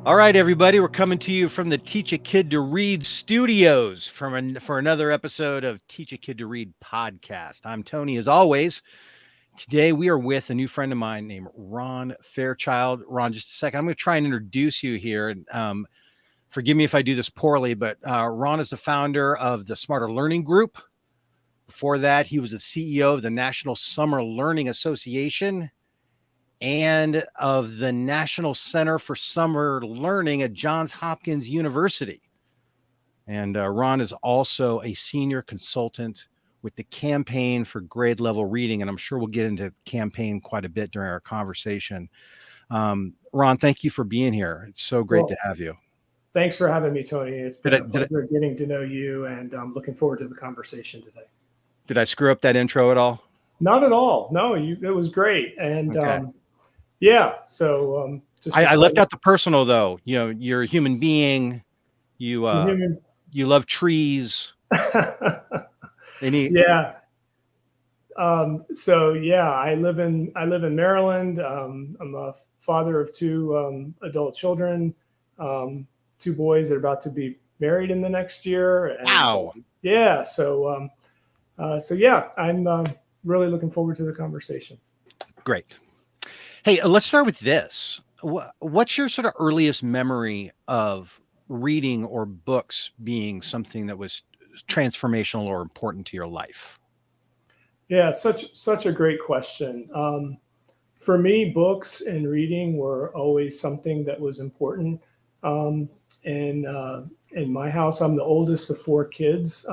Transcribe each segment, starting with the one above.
All right, everybody, we're coming to you from the Teach a Kid to Read studios for another episode of Teach a Kid to Read podcast. I'm Tony, as always. Today, we are with a new friend of mine named Ron Fairchild. Ron, just a second. I'm going to try and introduce you here. And forgive me if I do this poorly, but Ron is the founder of the Smarter Learning Group. Before that, he was the CEO of the National Summer Learning Association and of the National Center for Summer Learning at Johns Hopkins University. And Ron is also a senior consultant with the Campaign for Grade Level Reading, and I'm sure we'll get into campaign quite a bit during our conversation. Ron, thank you for being here. It's so great to have you. Thanks for having me, Tony. It's been a pleasure getting to know you, and I'm looking forward to the conversation today. Did I screw up that intro at all? Not at all. No, it was great. And okay. I left out the personal, though. You know, you're a human being. You love trees. I live in Maryland. I'm a father of two adult children, 2 boys that are about to be married in the next year. And, wow. I'm really looking forward to the conversation. Great. Hey, let's start with this. What's your sort of earliest memory of reading or books being something that was transformational or important to your life? Yeah, such a great question. For me, books and reading were always something that was important. In my house, I'm the oldest of 4 kids.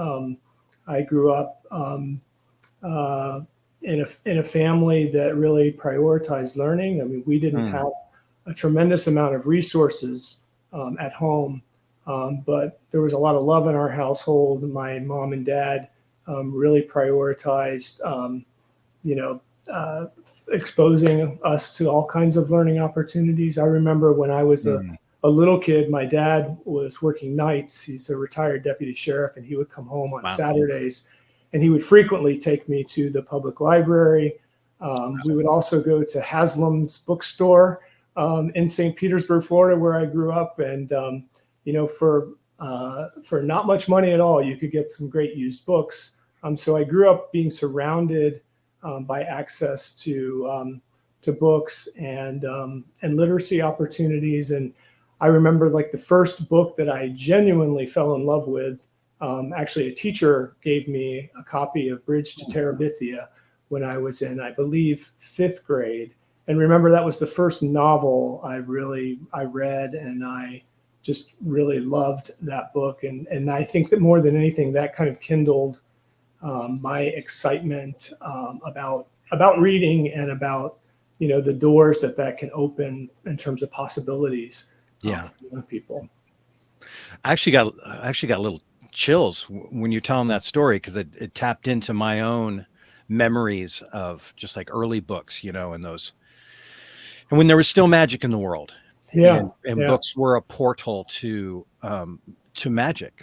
I grew up in a family that really prioritized learning. I mean, we didn't have a tremendous amount of resources at home, but there was a lot of love in our household. My mom and dad really prioritized, exposing us to all kinds of learning opportunities. I remember when I was a little kid, my dad was working nights. He's a retired deputy sheriff, and he would come home on Saturdays, and he would frequently take me to the public library. We would also go to Haslam's bookstore in St. Petersburg, Florida, where I grew up. And, for not much money at all, you could get some great used books. So I grew up being surrounded by access to books and literacy opportunities. And I remember like the first book that I genuinely fell in love with. Actually, a teacher gave me a copy of Bridge to Terabithia when I was in, I believe, 5th grade. And remember, that was the first novel I read, and I just really loved that book. And I think that more than anything, that kind of kindled my excitement about reading and about, the doors that can open in terms of possibilities for young people. I actually got a little chills when you're telling that story, because it tapped into my own memories of just like early books, and those, and when there was still magic in the world. And books were a portal to magic,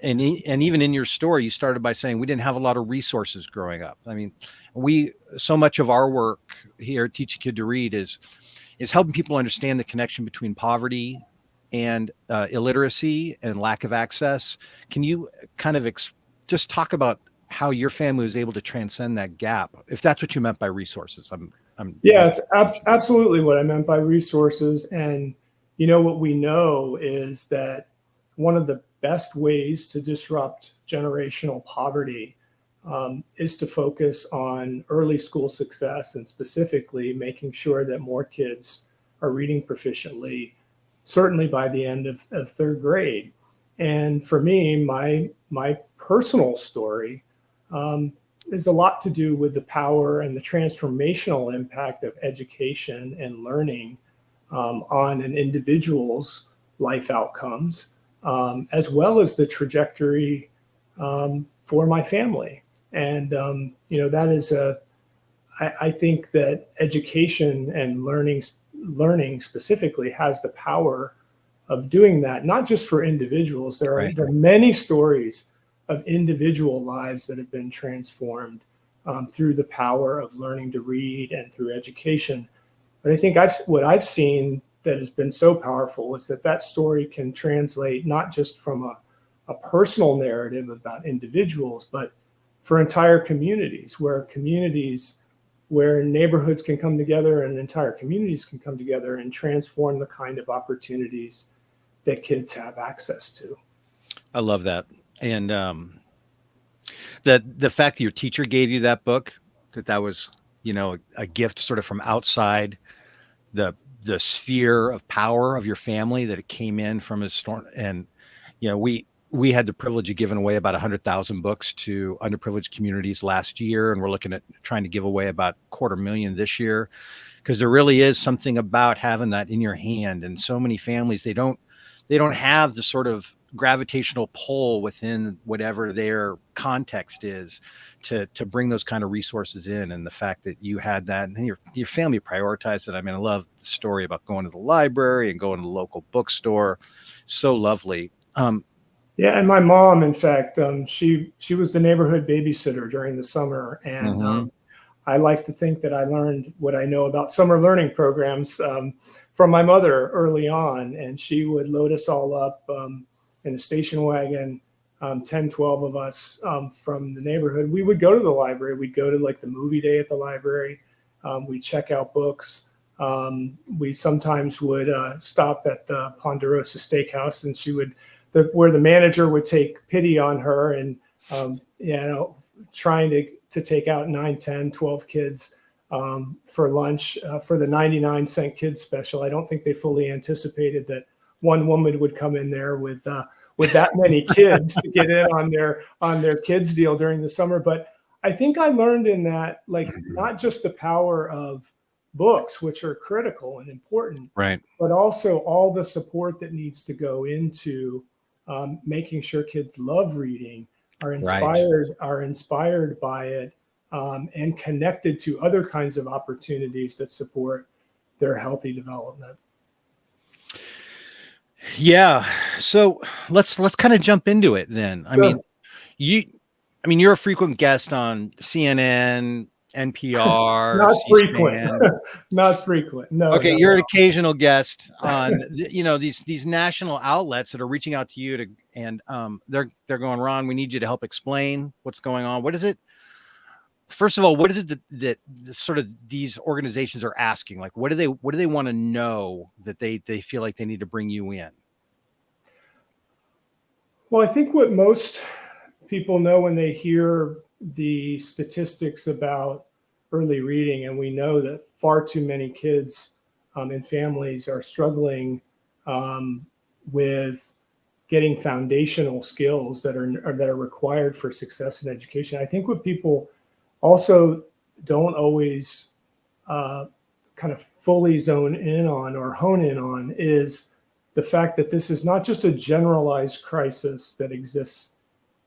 and even in your story, you started by saying we didn't have a lot of resources growing up. I mean, so much of our work here at Teach a Kid to Read is helping people understand the connection between poverty and illiteracy and lack of access. Can you kind of just talk about how your family was able to transcend that gap, if that's what you meant by resources? It's absolutely what I meant by resources. And what we know is that one of the best ways to disrupt generational poverty is to focus on early school success, and specifically making sure that more kids are reading proficiently, certainly by the end of 3rd grade. And for me, my personal story is a lot to do with the power and the transformational impact of education and learning on an individual's life outcomes, as well as the trajectory for my family. And, that is I think that education and learning specifically has the power of doing that, not just for individuals. There are many stories of individual lives that have been transformed through the power of learning to read and through education. But I think what I've seen that has been so powerful is that story can translate not just from a personal narrative about individuals, but for entire communities, where neighborhoods can come together and entire communities can come together and transform the kind of opportunities that kids have access to. I love that. And the fact that your teacher gave you that book, that was, a gift sort of from outside the sphere of power of your family, that it came in from a storm. And, we had the privilege of giving away about 100,000 books to underprivileged communities last year. And we're looking at trying to give away about 250,000 this year, because there really is something about having that in your hand. And so many families, they don't have the sort of gravitational pull within whatever their context is to bring those kind of resources in. And the fact that you had that and your family prioritized it. I mean, I love the story about going to the library and going to the local bookstore. So lovely. Yeah, and my mom, in fact, she was the neighborhood babysitter during the summer, and I like to think that I learned what I know about summer learning programs from my mother early on, and she would load us all up in a station wagon, 10, 12 of us from the neighborhood. We would go to the library. We'd go to like the movie day at the library. We'd check out books. We sometimes would stop at the Ponderosa Steakhouse, and she would, where the manager would take pity on her and, trying to take out 9, 10, 12 kids for lunch for the 99-cent kids special. I don't think they fully anticipated that one woman would come in there with that many kids to get in on their kids deal during the summer. But I think I learned in that, like, not just the power of books, which are critical and important, right, but also all the support that needs to go into making sure kids love reading, are inspired by it, and connected to other kinds of opportunities that support their healthy development. Yeah. So let's kind of jump into it then. Sure. You're a frequent guest on CNN, NPR, Not frequent. C-SPAN. Not frequent. No. Okay, no, you're no. an occasional guest on these national outlets that are reaching out to you and they're going, Ron, we need you to help explain what's going on. What is it? First of all, what is it that sort of these organizations are asking? Like, what do they want to know that they feel like they need to bring you in? Well, I think what most people know when they hear the statistics about early reading, and we know that far too many kids and families are struggling with getting foundational skills that are required for success in education. I think what people also don't always kind of fully zone in on or hone in on is the fact that this is not just a generalized crisis that exists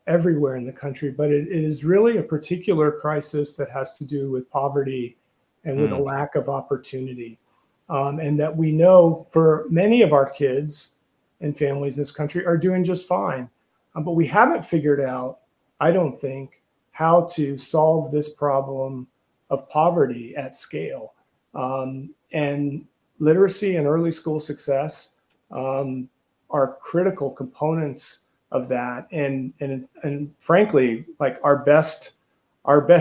everywhere in the country, but it is really a particular crisis that has to do with poverty and with a lack of opportunity. And that we know for many of our kids and families in this country are doing just fine. But we haven't figured out, I don't think, how to solve this problem of poverty at scale. And literacy and early school success are critical components of that, and frankly, like our best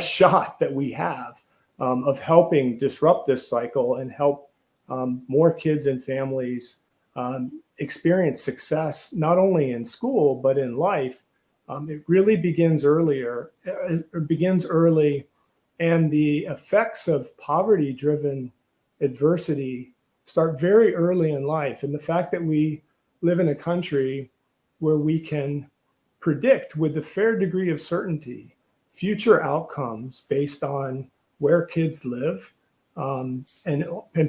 shot that we have of helping disrupt this cycle and help more kids and families experience success not only in school but in life. It really begins early, and the effects of poverty-driven adversity start very early in life. And the fact that we live in a country where we can predict with a fair degree of certainty future outcomes based on where kids live, and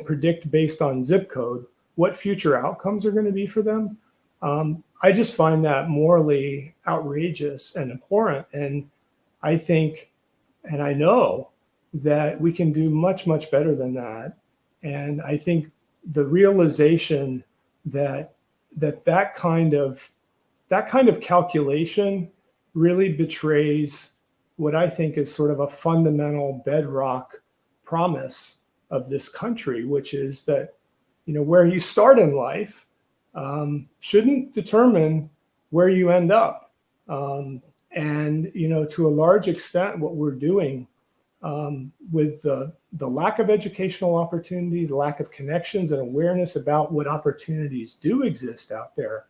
predict based on zip code what future outcomes are going to be for them. I just find that morally outrageous and abhorrent. And I think, and I know that we can do much, much better than that. And I think the realization that kind of calculation really betrays what I think is sort of a fundamental bedrock promise of this country, which is that where you start in life shouldn't determine where you end up. And, to a large extent, what we're doing with the lack of educational opportunity, the lack of connections and awareness about what opportunities do exist out there,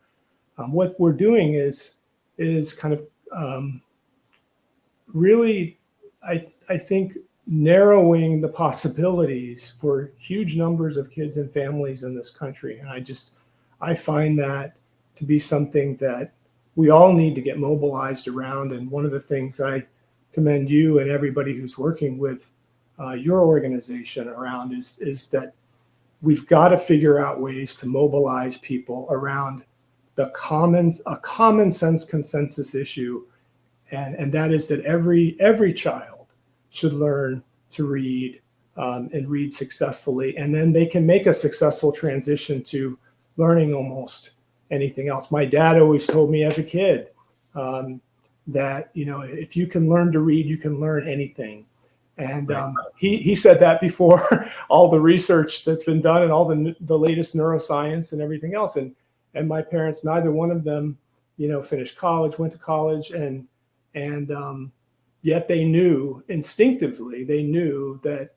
what we're doing is kind of really, I think, narrowing the possibilities for huge numbers of kids and families in this country. And I find that to be something that we all need to get mobilized around. And one of the things I commend you and everybody who's working with your organization around is that we've got to figure out ways to mobilize people around a common sense consensus issue. And that is that every child should learn to read and read successfully. And then they can make a successful transition to learning almost anything else. My dad always told me as a kid that, if you can learn to read, you can learn anything. And he said that before all the research that's been done and all the latest neuroscience and everything else. And my parents, neither one of them, finished college, went to college, and yet they knew instinctively, that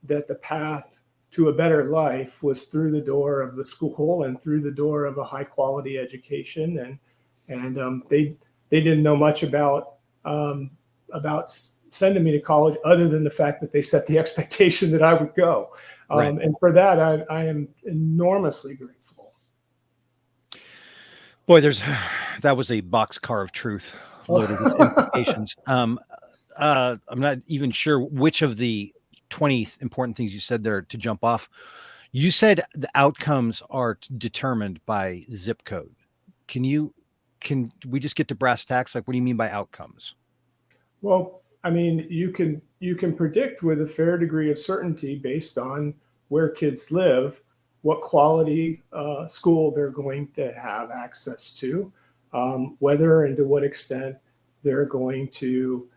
the path to a better life was through the door of the school and through the door of a high quality education. And they didn't know much about sending me to college, other than the fact that they set the expectation that I would go. And for that, I am enormously grateful. Boy, that was a boxcar of truth loaded with implications. I'm not even sure which of the 20 important things you said there to jump off. You said the outcomes are determined by zip code. Can we just get to brass tacks? Like, what do you mean by outcomes? Well, I mean, you can predict with a fair degree of certainty, based on where kids live, what quality school they're going to have access to, whether and to what extent they're going to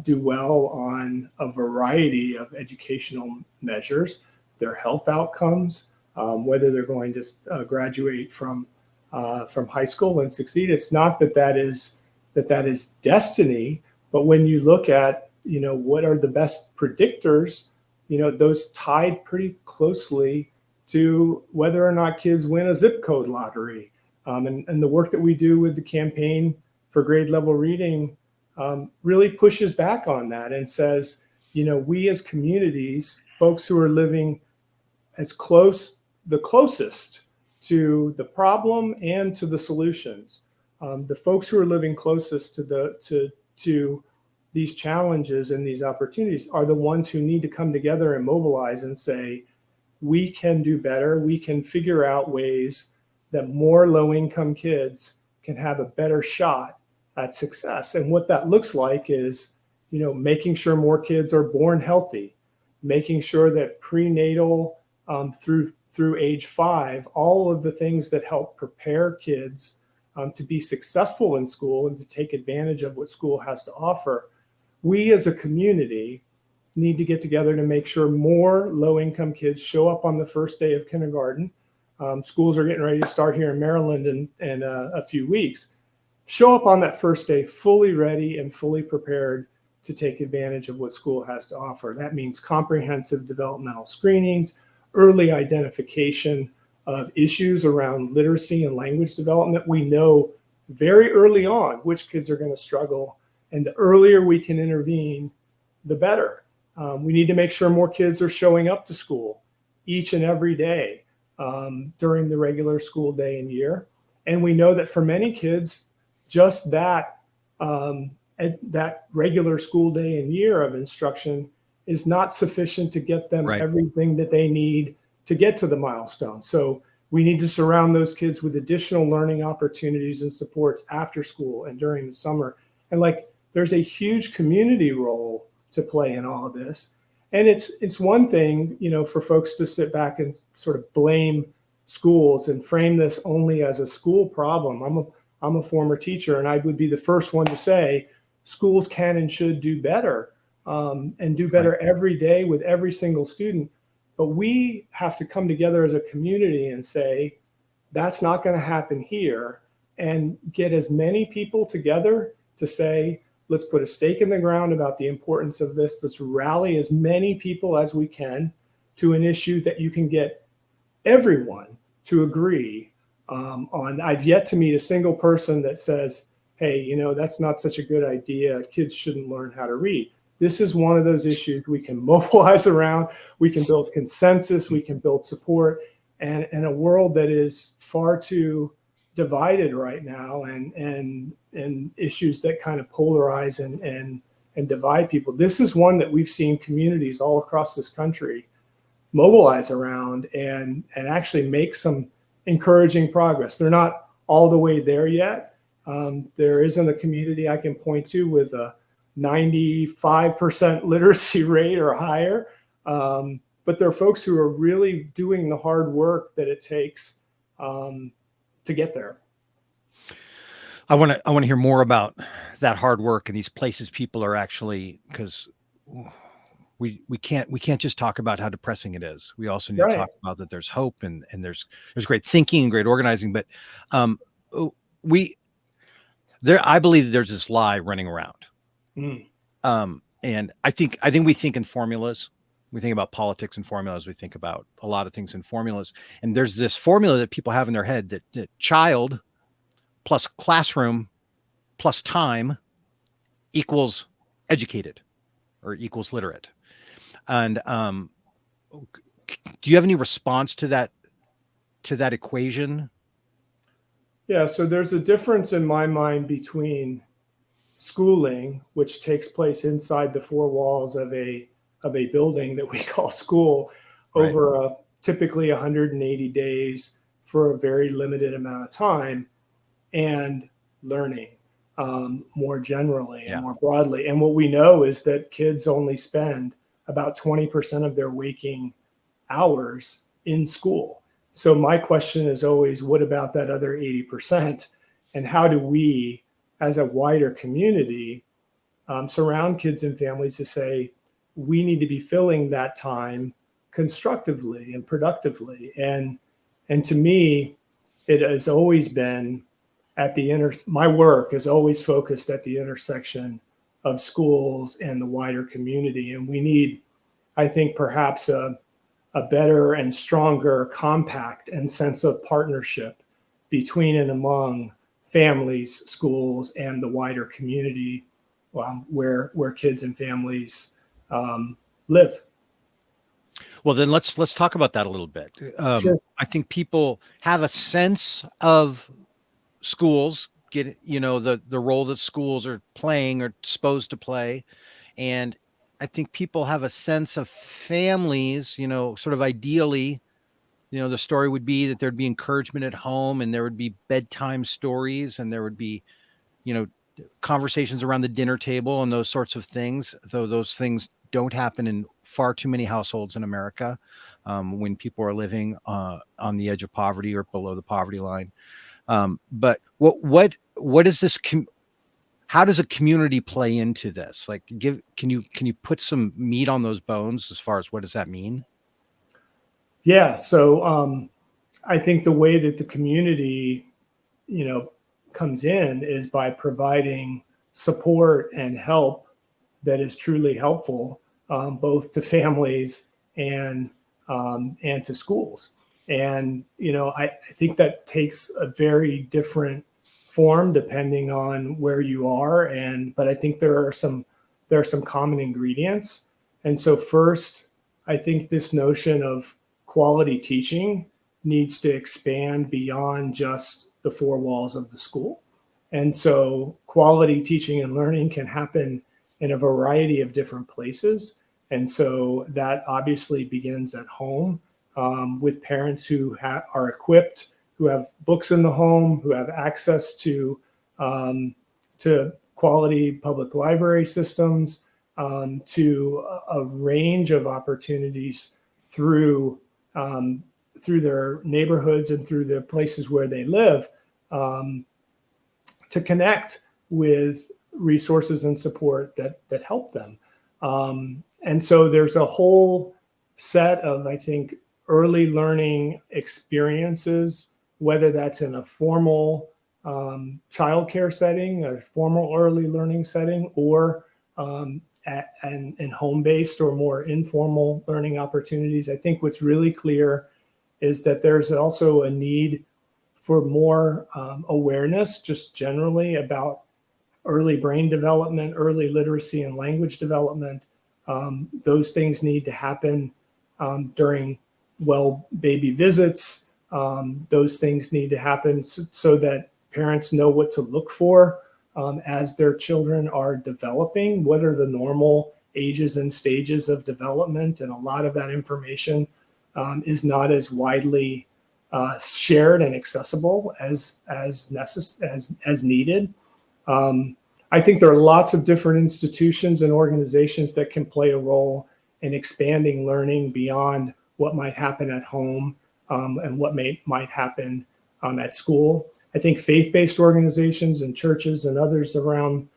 do well on a variety of educational measures, their health outcomes, whether they're going to graduate from high school and succeed. It's not that is destiny, but when you look at what are the best predictors, those tied pretty closely to whether or not kids win a zip code lottery. And the work that we do with the campaign for grade level reading really pushes back on that and says, we as communities, folks who are living the closest to the problem and to the solutions, the folks who are living closest to these challenges and these opportunities are the ones who need to come together and mobilize and say, we can do better. We can figure out ways that more low-income kids can have a better shot at success. And what that looks like is, making sure more kids are born healthy, making sure that prenatal through age 5, all of the things that help prepare kids to be successful in school and to take advantage of what school has to offer. We as a community need to get together to make sure more low-income kids show up on the first day of kindergarten. Schools are getting ready to start here in Maryland in a few weeks. Show up on that first day fully ready and fully prepared to take advantage of what school has to offer. That means comprehensive developmental screenings, early identification of issues around literacy and language development. We know very early on which kids are going to struggle, and the earlier we can intervene, the better. We need to make sure more kids are showing up to school each and every day during the regular school day and year. And we know that for many kids, just that regular school day and year of instruction is not sufficient to get them everything that they need to get to the milestone. So we need to surround those kids with additional learning opportunities and supports after school and during the summer. And there's a huge community role to play in all of this. And it's one thing, for folks to sit back and sort of blame schools and frame this only as a school problem. I'm a former teacher, and I would be the first one to say schools can and should do better, and do better every day with every single student. But we have to come together as a community and say, that's not going to happen here, and get as many people together to say, let's put a stake in the ground about the importance of this. Let's rally as many people as we can to an issue that you can get everyone to agree on. I've yet to meet a single person that says, hey, that's not such a good idea. Kids shouldn't learn how to read. This is one of those issues we can mobilize around. We can build consensus. We can build support. And in a world that is far too divided right now, and issues that kind of polarize and divide people, this is one that we've seen communities all across this country mobilize around and actually make some encouraging progress. They're not all the way there yet. There isn't a community I can point to with a 95% literacy rate or higher. But there are folks who are really doing the hard work that it takes to get there. I want to hear more about that hard work and these places people are actually, because we can't just talk about how depressing it is. We also need to talk about that there's hope and there's great thinking and great organizing. But I believe that there's this lie running around. And I think we think in formulas. We think about politics and formulas. We think about a lot of things in formulas. And there's this formula that people have in their head that child plus classroom plus time equals educated or equals literate. And do you have any response to that equation? Yeah, so there's a difference in my mind between schooling, which takes place inside the four walls of a building that we call school, over typically 180 days for a very limited amount of time, and learning more generally and more broadly. And what we know is that kids only spend about 20% of their waking hours in school. So my question is always, what about that other 80%? And how do we, as a wider community, surround kids and families to say, we need to be filling that time constructively and productively. And to me, it has always been my work is always focused at the intersection of schools and the wider community. And we need, I think, perhaps a better and stronger compact and sense of partnership between and among families, schools, and the wider community where kids and families live. Well, then let's talk about that a little bit. Sure. I think people have a sense of schools, get the role that schools are playing or supposed to play, and I think people have a sense of families. Sort of ideally, the story would be that there'd be encouragement at home, and there would be bedtime stories, and there would be, conversations around the dinner table and those sorts of things. Though those things don't happen in far too many households in America, when people are living on the edge of poverty or below the poverty line. But what is this? How does a community play into this? Like, can you put some meat on those bones as far as what does that mean? Yeah. So I think the way that the community, comes in is by providing support and help that is truly helpful, both to families and to schools. And, I think that takes a very different form depending on where you are. But I think there are some common ingredients. And so first, I think this notion of quality teaching needs to expand beyond just the four walls of the school. And so quality teaching and learning can happen in a variety of different places. And so that obviously begins at home, with parents who are equipped, who have books in the home, who have access to quality public library systems, to a range of opportunities through their neighborhoods and through the places where they live, to connect with resources and support that help them. And so there's a whole set of, I think, early learning experiences, whether that's in a formal childcare setting, a formal early learning setting, or and home-based or more informal learning opportunities. I think what's really clear is that there's also a need for more awareness just generally about early brain development, early literacy and language development. Those things need to happen during baby visits. Those things need to happen so that parents know what to look for as their children are developing, what are the normal ages and stages of development. And a lot of that information is not as widely shared and accessible as needed. I think there are lots of different institutions and organizations that can play a role in expanding learning beyond what might happen at home and what might happen at school. I think faith-based organizations and churches and others around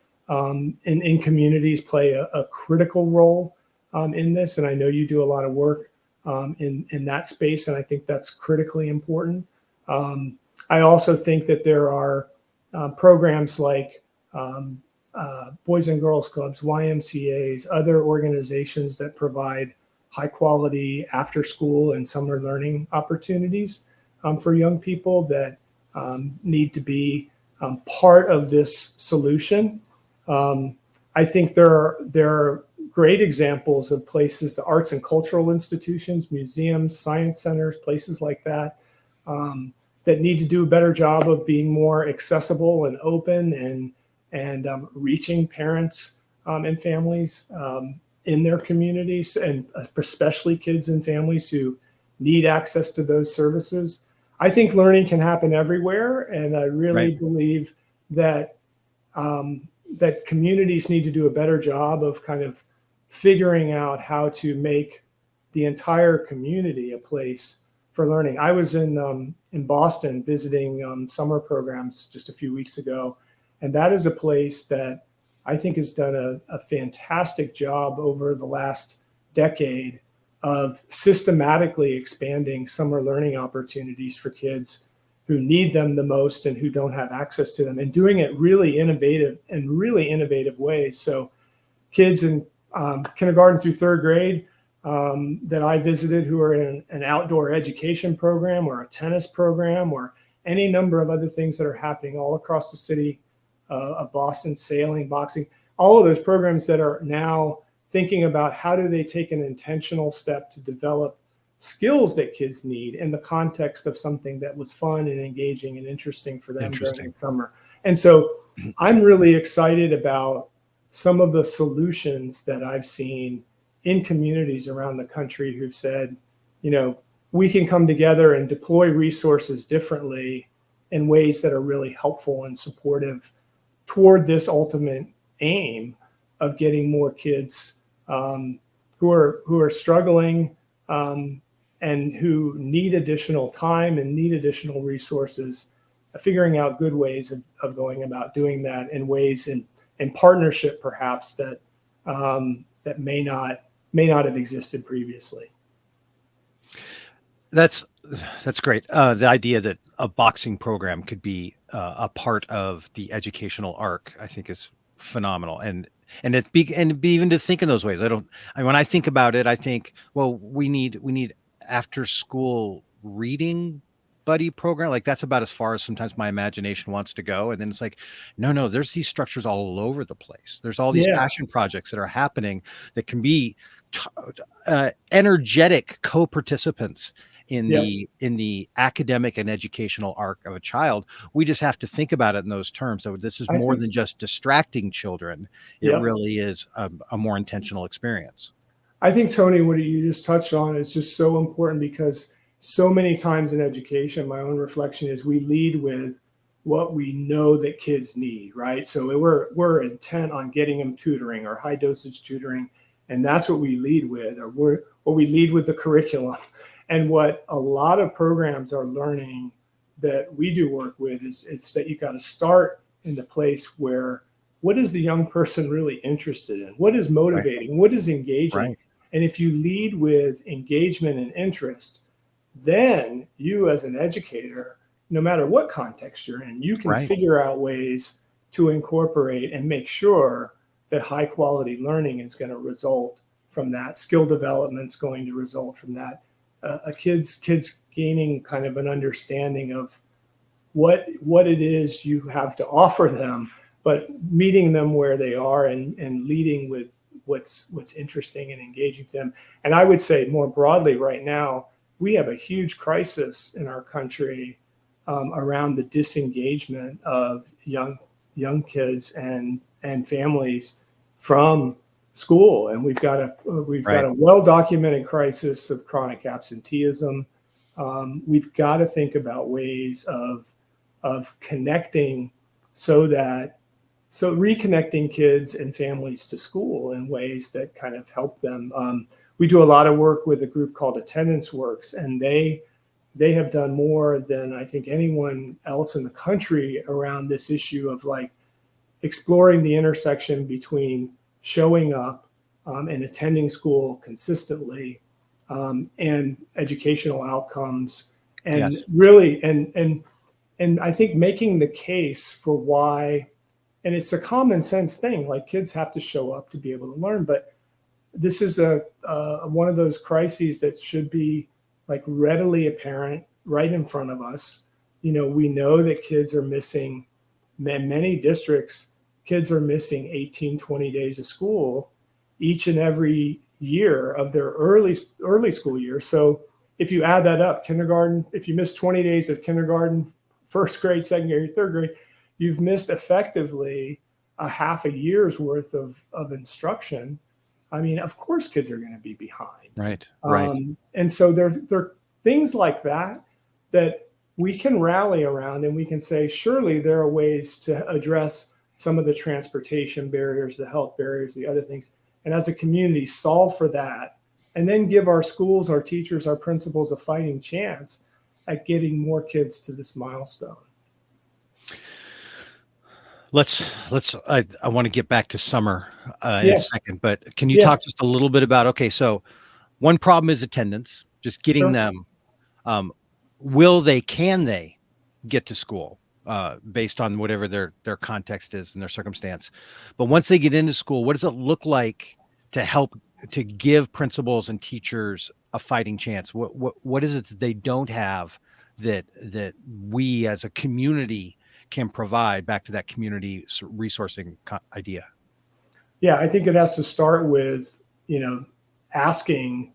in communities play a critical role in this. And I know you do a lot of work in that space, and I think that's critically important. I also think that there are programs like Boys and Girls Clubs, YMCAs, other organizations that provide high quality after school and summer learning opportunities for young people that need to be part of this solution. I think there are great examples of places, the arts and cultural institutions, museums, science centers, places like that, that need to do a better job of being more accessible and open and reaching parents and families in their communities, and especially kids and families who need access to those services. I think learning can happen everywhere, and I really believe that that communities need to do a better job of kind of figuring out how to make the entire community a place for learning. I was in Boston visiting summer programs just a few weeks ago, and that is a place that I think has done a fantastic job over the last decade of systematically expanding summer learning opportunities for kids who need them the most and who don't have access to them, and doing it really innovative ways. So kids in kindergarten through third grade that I visited who are in an outdoor education program or a tennis program or any number of other things that are happening all across the city of Boston, sailing, boxing, all of those programs that are now thinking about how do they take an intentional step to develop skills that kids need in the context of something that was fun and engaging and interesting for them during the summer. And so I'm really excited about some of the solutions that I've seen in communities around the country who've said, you know, we can come together and deploy resources differently in ways that are really helpful and supportive toward this ultimate aim of getting more kids who are struggling and who need additional time and need additional resources, figuring out good ways of going about doing that in ways in partnership perhaps that that may not have existed previously. That's great. The idea that a boxing program could be a part of the educational arc, I think, is phenomenal. And be even to think in those ways. When I think about it, I think, well, we need after school reading buddy program. Like that's about as far as sometimes my imagination wants to go. And then it's like, no, there's these structures all over the place. There's all these passion projects that are happening that can be energetic co-participants in the academic and educational arc of a child. We just have to think about it in those terms. So this is more than just distracting children. It really is a more intentional experience. I think, Tony, what you just touched on is just so important, because so many times in education, my own reflection is we lead with what we know that kids need, right? So we're intent on getting them tutoring or high dosage tutoring, and that's what we lead with, or we lead with the curriculum. And what a lot of programs are learning that we do work with is it's that you got to start in the place where what is the young person really interested in? What is motivating? What is engaging? And if you lead with engagement and interest, then you as an educator, no matter what context you're in, you can figure out ways to incorporate and make sure that high quality learning is going to result from that. Skill development is going to result from that. Kids gaining kind of an understanding of what it is you have to offer them, but meeting them where they are and leading with what's interesting and engaging to them. And I would say more broadly right now, we have a huge crisis in our country around the disengagement of young kids and families from school. And we've got a well-documented crisis of chronic absenteeism. We've got to think about ways of connecting so reconnecting kids and families to school in ways that kind of help them. We do a lot of work with a group called Attendance Works, and they have done more than I think anyone else in the country around this issue of like exploring the intersection between showing up and attending school consistently and educational outcomes, and really and I think making the case for why, and it's a common sense thing, like kids have to show up to be able to learn, but this is one of those crises that should be like readily apparent right in front of us. We know that kids are missing, in many districts, kids are missing 18, 20 days of school each and every year of their early school year. So if you add that up, kindergarten, if you miss 20 days of kindergarten, first grade, second grade, third grade, you've missed effectively a half a year's worth of instruction. I mean, of course, kids are going to be behind. Right. And so there are things like that we can rally around, and we can say, surely there are ways to address some of the transportation barriers, the health barriers, the other things. And as a community, solve for that, and then give our schools, our teachers, our principals a fighting chance at getting more kids to this milestone. I want to get back to summer in a second, but can you talk just a little bit about, okay, so one problem is attendance, just getting them, can they get to school based on whatever their context is and their circumstance. But once they get into school, what does it look like to help to give principals and teachers a fighting chance? What is it that they don't have that we as a community can provide, back to that community resourcing idea? Yeah, I think it has to start with, asking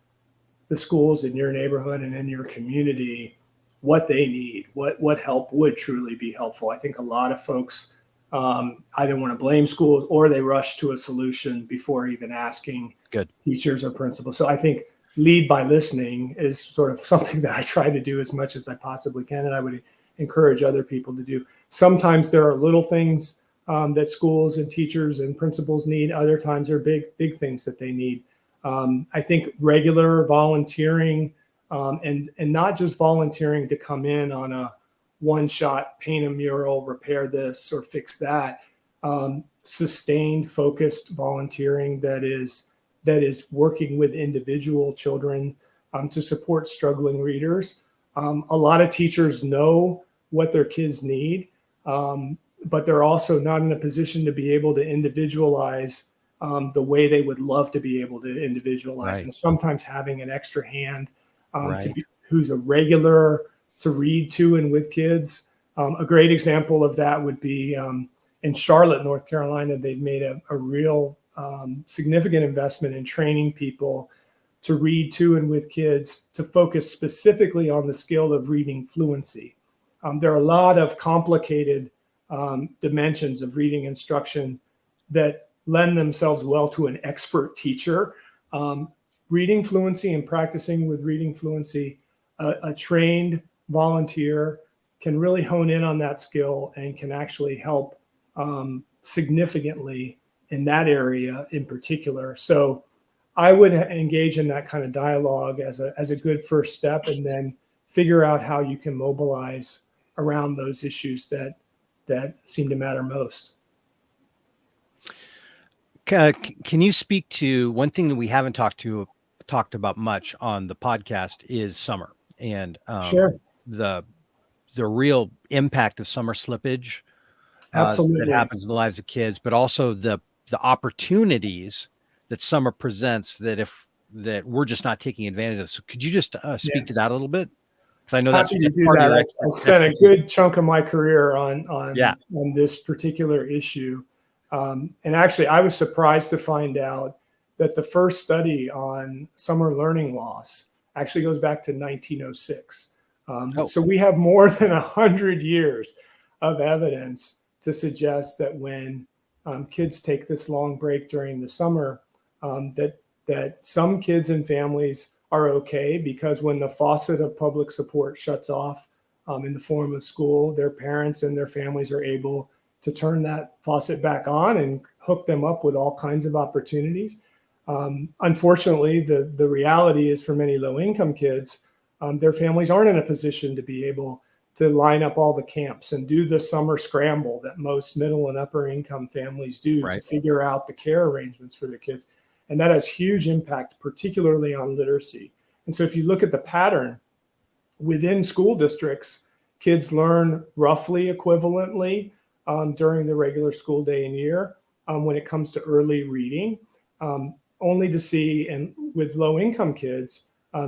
the schools in your neighborhood and in your community what they need, what help would truly be helpful. I think a lot of folks either want to blame schools or they rush to a solution before even asking teachers or principals. So I think lead by listening is sort of something that I try to do as much as I possibly can, and I would encourage other people to do. Sometimes there are little things that schools and teachers and principals need. Other times there are big things that they need. I think regular volunteering and not just volunteering to come in on a one-shot, paint a mural, repair this or fix that. Sustained, focused volunteering that is working with individual children to support struggling readers. A lot of teachers know what their kids need, but they're also not in a position to be able to individualize the way they would love to be able to individualize. And sometimes having an extra hand who's a regular to read to and with kids. A great example of that would be in Charlotte, North Carolina. They've made a real significant investment in training people to read to and with kids, to focus specifically on the skill of reading fluency. There are a lot of complicated dimensions of reading instruction that lend themselves well to an expert teacher. Reading fluency and practicing with reading fluency, a trained volunteer can really hone in on that skill and can actually help significantly in that area in particular. So I would engage in that kind of dialogue as a good first step, and then figure out how you can mobilize around those issues that seem to matter most. Can you speak to one thing that we haven't talked talked about much on the podcast is summer, and Sure. the real impact of summer slippage that Absolutely. happens in the lives of kids, but also the opportunities that summer presents that we're just not taking advantage of. So could you just speak to that a little bit? Because I know Happy to that's do part of that. your I spent a good chunk of my career on this particular issue. And actually, I was surprised to find out that the first study on summer learning loss actually goes back to 1906. So we have more than 100 years of evidence to suggest that when kids take this long break during the summer, that some kids and families are okay, because when the faucet of public support shuts off in the form of school, their parents and their families are able to turn that faucet back on and hook them up with all kinds of opportunities. Unfortunately, the reality is for many low-income kids, their families aren't in a position to be able to line up all the camps and do the summer scramble that most middle and upper income families do to figure out the care arrangements for their kids. And that has huge impact, particularly on literacy. And so if you look at the pattern within school districts, kids learn roughly equivalently during the regular school day and year when it comes to early reading, only to see, and with low income kids,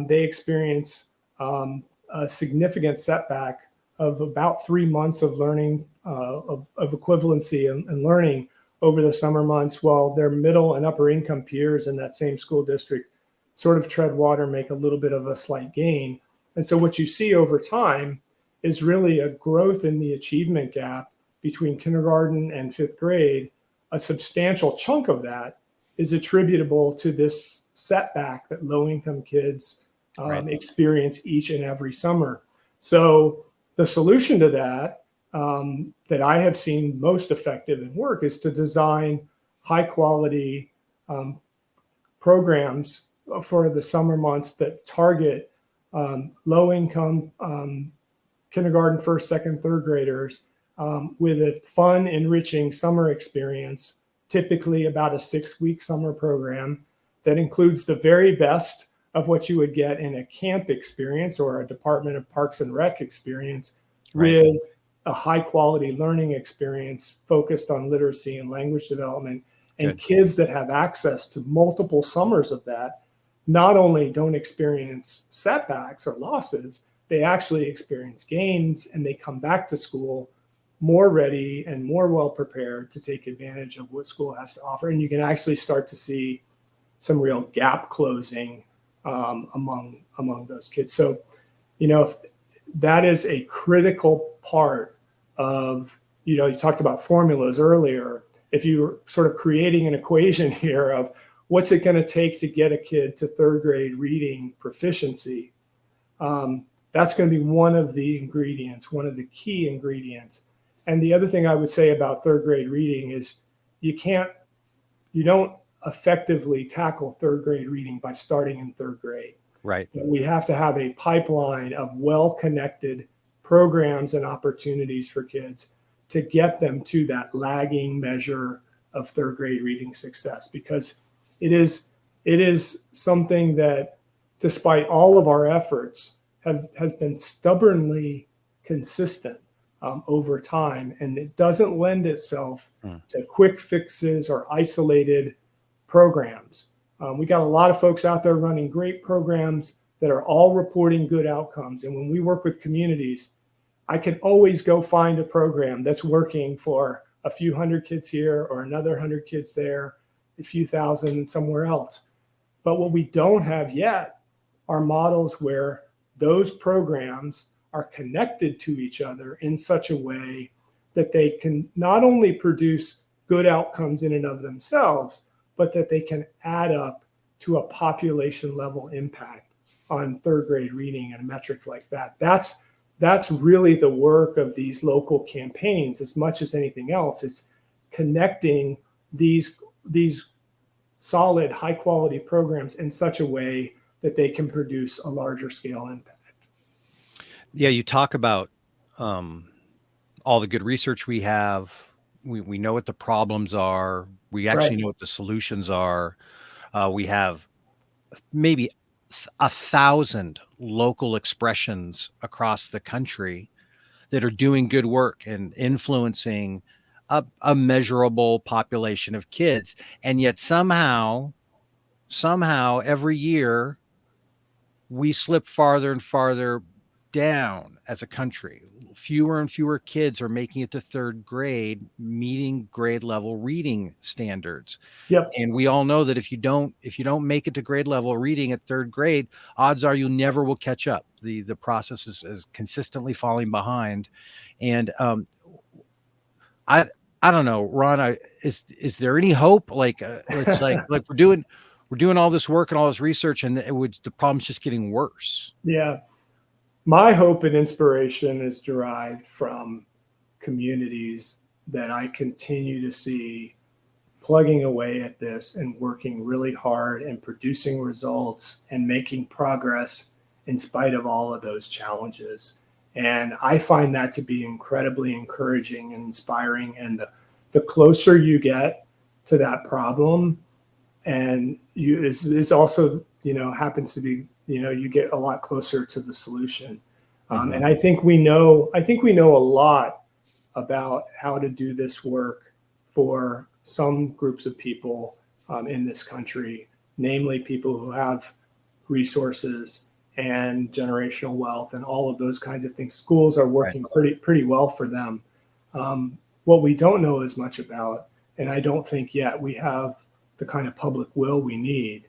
they experience a significant setback of about 3 months of learning, of equivalency and learning over the summer months, while their middle and upper income peers in that same school district sort of tread water, make a little bit of a slight gain. And so what you see over time is really a growth in the achievement gap between kindergarten and fifth grade. A substantial chunk of that is attributable to this setback that low-income kids experience each and every summer. So the solution to that, that I have seen most effective in work, is to design high-quality programs for the summer months that target low-income kindergarten, first, second, third graders with a fun, enriching summer experience, typically about a 6-week summer program that includes the very best of what you would get in a camp experience or a Department of Parks and Rec experience, with a high quality learning experience focused on literacy and language development. And kids that have access to multiple summers of that not only don't experience setbacks or losses, they actually experience gains, and they come back to school more ready and more well prepared to take advantage of what school has to offer. And you can actually start to see some real gap closing among those kids. So, that is a critical part of, you talked about formulas earlier. If you're sort of creating an equation here of what's it going to take to get a kid to third grade reading proficiency, that's going to be one of the ingredients, one of the key ingredients. And the other thing I would say about third grade reading is you don't effectively tackle third grade reading by starting in third grade. Right. We have to have a pipeline of well-connected programs and opportunities for kids to get them to that lagging measure of third grade reading success, because it is something that, despite all of our efforts, has been stubbornly consistent over time, and it doesn't lend itself to quick fixes or isolated programs. We got a lot of folks out there running great programs that are all reporting good outcomes. And when we work with communities, I can always go find a program that's working for a few hundred kids here or another 100 kids there, a few thousand somewhere else. But what we don't have yet are models where those programs are connected to each other in such a way that they can not only produce good outcomes in and of themselves, but that they can add up to a population level impact on third grade reading and a metric like that. That's really the work of these local campaigns, as much as anything else, is connecting these solid, high quality programs in such a way that they can produce a larger scale impact. Yeah, you talk about all the good research we have. We know what the problems are. We actually know what the solutions are. We have maybe 1,000 local expressions across the country that are doing good work and influencing a measurable population of kids. And yet somehow every year we slip farther and farther down as a country. Fewer and fewer kids are making it to third grade, meeting grade level reading standards. Yep. And we all know that if you don't make it to grade level reading at third grade, odds are you never will catch up. The process is consistently falling behind. And I don't know, Ron, is there any hope? Like it's like we're doing all this work and all this research, and the problem's just getting worse. Yeah. My hope and inspiration is derived from communities that I continue to see plugging away at this and working really hard and producing results and making progress in spite of all of those challenges. And I find that to be incredibly encouraging and inspiring. And the closer you get to that problem, and is also, happens to be, you get a lot closer to the solution. And I think we know a lot about how to do this work for some groups of people in this country, namely people who have resources and generational wealth and all of those kinds of things. Schools are working pretty well for them. What we don't know as much about, and I don't think yet we have the kind of public will we need,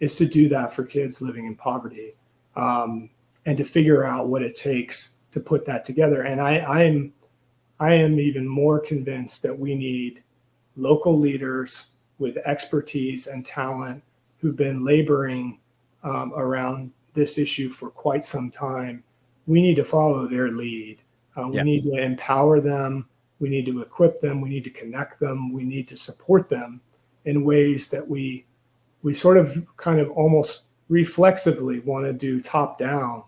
is to do that for kids living in poverty, and to figure out what it takes to put that together. And I am even more convinced that we need local leaders with expertise and talent who've been laboring around this issue for quite some time. We need to follow their lead. We need to empower them. We need to equip them. We need to connect them. We need to support them in ways that we sort of kind of almost reflexively want to do top down.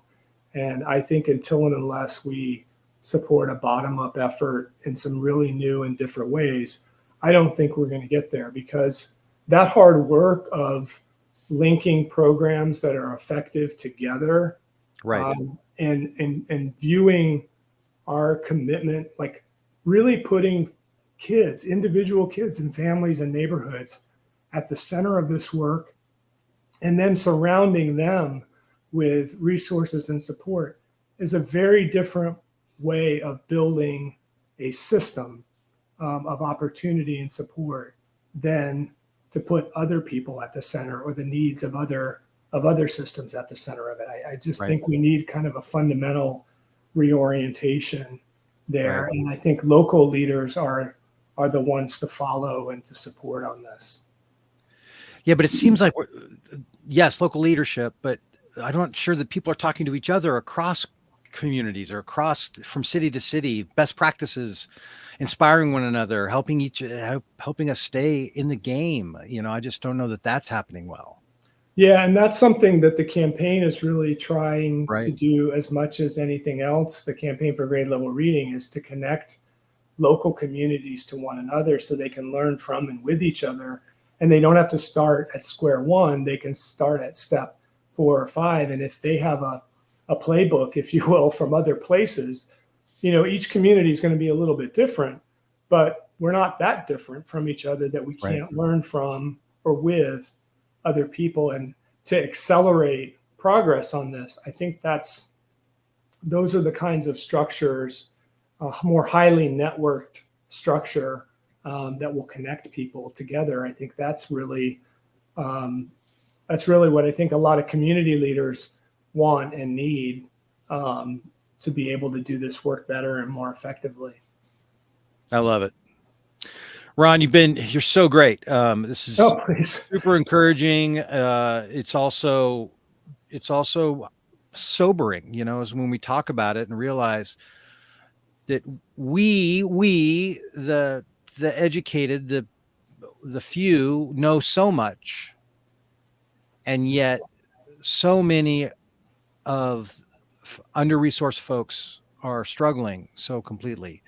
And I think until and unless we support a bottom-up effort in some really new and different ways, I don't think we're going to get there, because that hard work of linking programs that are effective together, and viewing our commitment, like really putting kids, individual kids and families and neighborhoods at the center of this work, and then surrounding them with resources and support, is a very different way of building a system of opportunity and support than to put other people at the center, or the needs of other systems at the center of it. I just think we need kind of a fundamental reorientation there. And I think local leaders are the ones to follow and to support on this. Yeah, but it seems like yes, local leadership, but I'm not sure that people are talking to each other across communities or across from city to city, best practices, inspiring one another, helping us stay in the game. I just don't know that that's happening well. Yeah, and that's something that the campaign is really trying to do as much as anything else. The campaign for grade level reading is to connect local communities to one another so they can learn from and with each other. And they don't have to start at square one. They can start at step 4 or 5. And if they have a playbook, if you will, from other places, each community is going to be a little bit different, but we're not that different from each other that we can't learn from or with other people. And to accelerate progress on this, I think those are the kinds of structures, more highly networked structure that will connect people together. I think that's really what I think a lot of community leaders want and need to be able to do this work better and more effectively. I love it. Ron, you're so great. This is super encouraging. It's also sobering, as when we talk about it and realize that we the educated, the few, know so much, and yet so many of under-resourced folks are struggling so completely.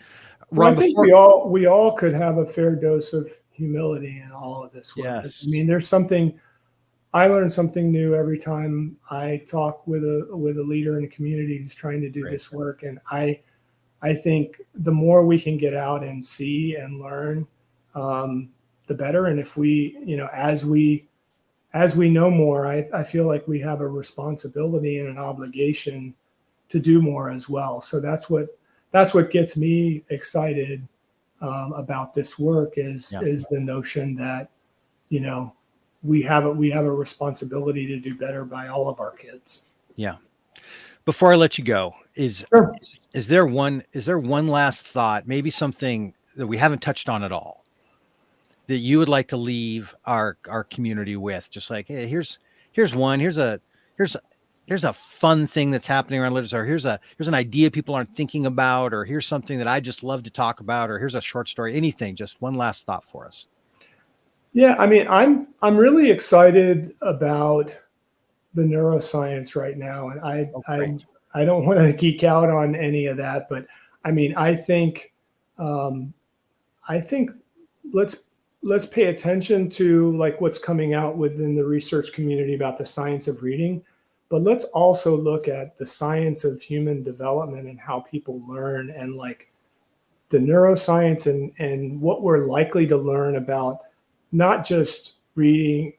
Ron, I think we all could have a fair dose of humility in all of this work. Yes. I mean, there's something I learn something new every time I talk with a leader in a community who's trying to do this work. And I think the more we can get out and see and learn, the better. And if we, as we know more, I feel like we have a responsibility and an obligation to do more as well. So that's what gets me excited about this work is the notion that, we have a responsibility to do better by all of our kids. Yeah. Before I let you go, is there one last thought, maybe something that we haven't touched on at all, that you would like to leave our community with? Just like, hey, here's a fun thing that's happening around literature, or here's an idea people aren't thinking about, or here's something that I just love to talk about, or here's a short story, anything. Just one last thought for us. Yeah, I mean, I'm really excited about the neuroscience right now, and I don't want to geek out on any of that, but I mean, I think let's pay attention to like what's coming out within the research community about the science of reading, but let's also look at the science of human development and how people learn, and like the neuroscience and what we're likely to learn about not just reading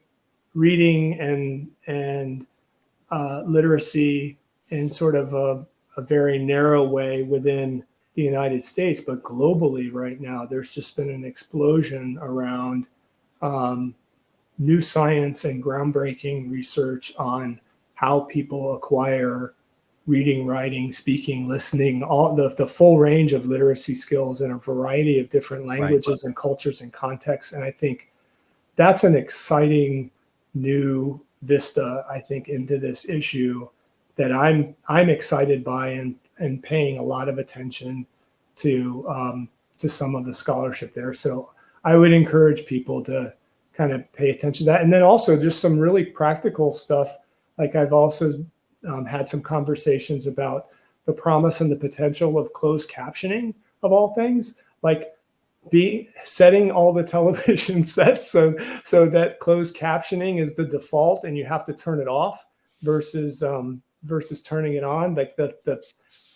and literacy in sort of a very narrow way within the United States, but globally right now, there's just been an explosion around new science and groundbreaking research on how people acquire reading, writing, speaking, listening, all the full range of literacy skills in a variety of different languages and cultures and contexts. And I think that's an exciting new vista, I think, into this issue that I'm excited by and paying a lot of attention to some of the scholarship there. So I would encourage people to kind of pay attention to that. And then also just some really practical stuff. Like I've also had some conversations about the promise and the potential of closed captioning of all things, like setting all the television sets so that closed captioning is the default and you have to turn it off versus turning it on. Like the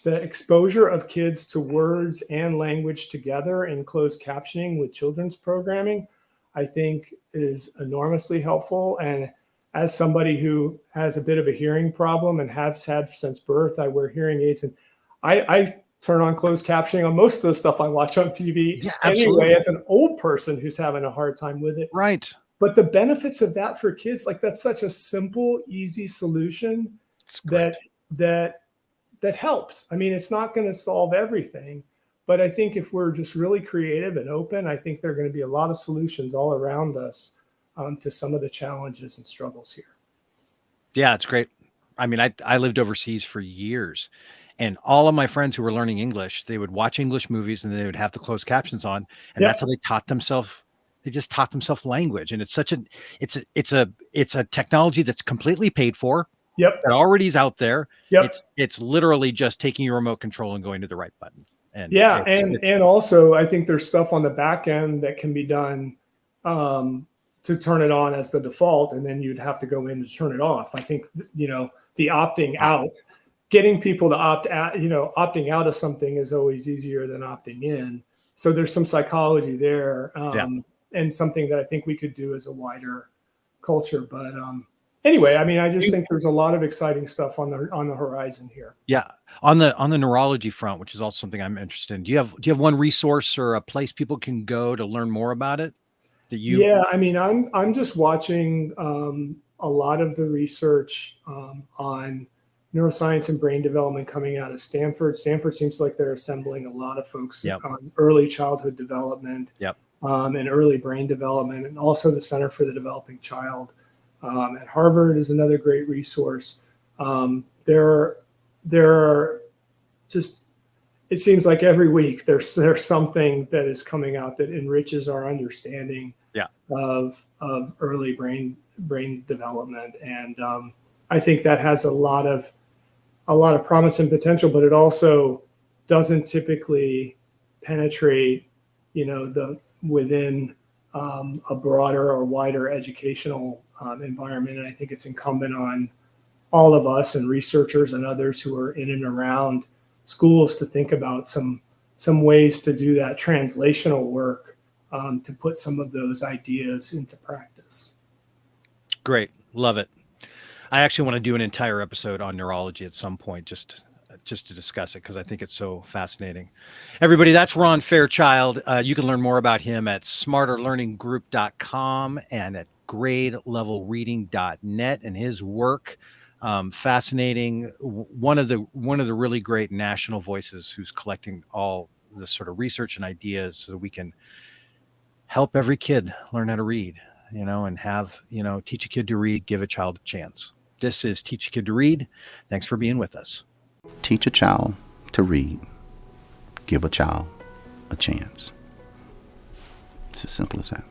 exposure of kids to words and language together in closed captioning with children's programming, I think is enormously helpful. And as somebody who has a bit of a hearing problem and has had since birth, I wear hearing aids, and I turn on closed captioning on most of the stuff I watch on TV anyway, as an old person who's having a hard time with it. Right. But the benefits of that for kids, like that's such a simple, easy solution that helps. I mean, it's not going to solve everything, but I think if we're just really creative and open, I think there are going to be a lot of solutions all around us to some of the challenges and struggles here. Yeah, it's great. I mean, I lived overseas for years. And all of my friends who were learning English, they would watch English movies and they would have the closed captions on, and that's how they taught themselves. They just taught themselves language, and it's a technology that's completely paid for. Yep, that already is out there. Yep, it's literally just taking your remote control and going to the right button. And and also I think there's stuff on the back end that can be done to turn it on as the default, and then you'd have to go in to turn it off. I think the opting out. Getting people to opt out, opting out of something is always easier than opting in. So there's some psychology there, and something that I think we could do as a wider culture. But anyway, I mean, I just think there's a lot of exciting stuff on the horizon here. Yeah, on the neurology front, which is also something I'm interested in. Do you have one resource or a place people can go to learn more about it? Yeah, I mean, I'm just watching a lot of the research on neuroscience and brain development coming out of Stanford. Stanford seems like they're assembling a lot of folks on early childhood development and early brain development, and also the Center for the Developing Child at Harvard is another great resource. There are just, it seems like every week there's something that is coming out that enriches our understanding of early brain development, and I think that has a lot of promise and potential, but it also doesn't typically penetrate, within a broader or wider educational environment. And I think it's incumbent on all of us and researchers and others who are in and around schools to think about some ways to do that translational work, to put some of those ideas into practice. Great. Love it. I actually want to do an entire episode on neurology at some point, just to discuss it, because I think it's so fascinating. Everybody, that's Ron Fairchild. You can learn more about him at smarterlearninggroup.com and at gradelevelreading.net and his work. Fascinating. One of the really great national voices who's collecting all the sort of research and ideas so we can help every kid learn how to read, and have, teach a kid to read, give a child a chance. This is Teach a Kid to Read. Thanks for being with us. Teach a child to read, give a child a chance. It's as simple as that.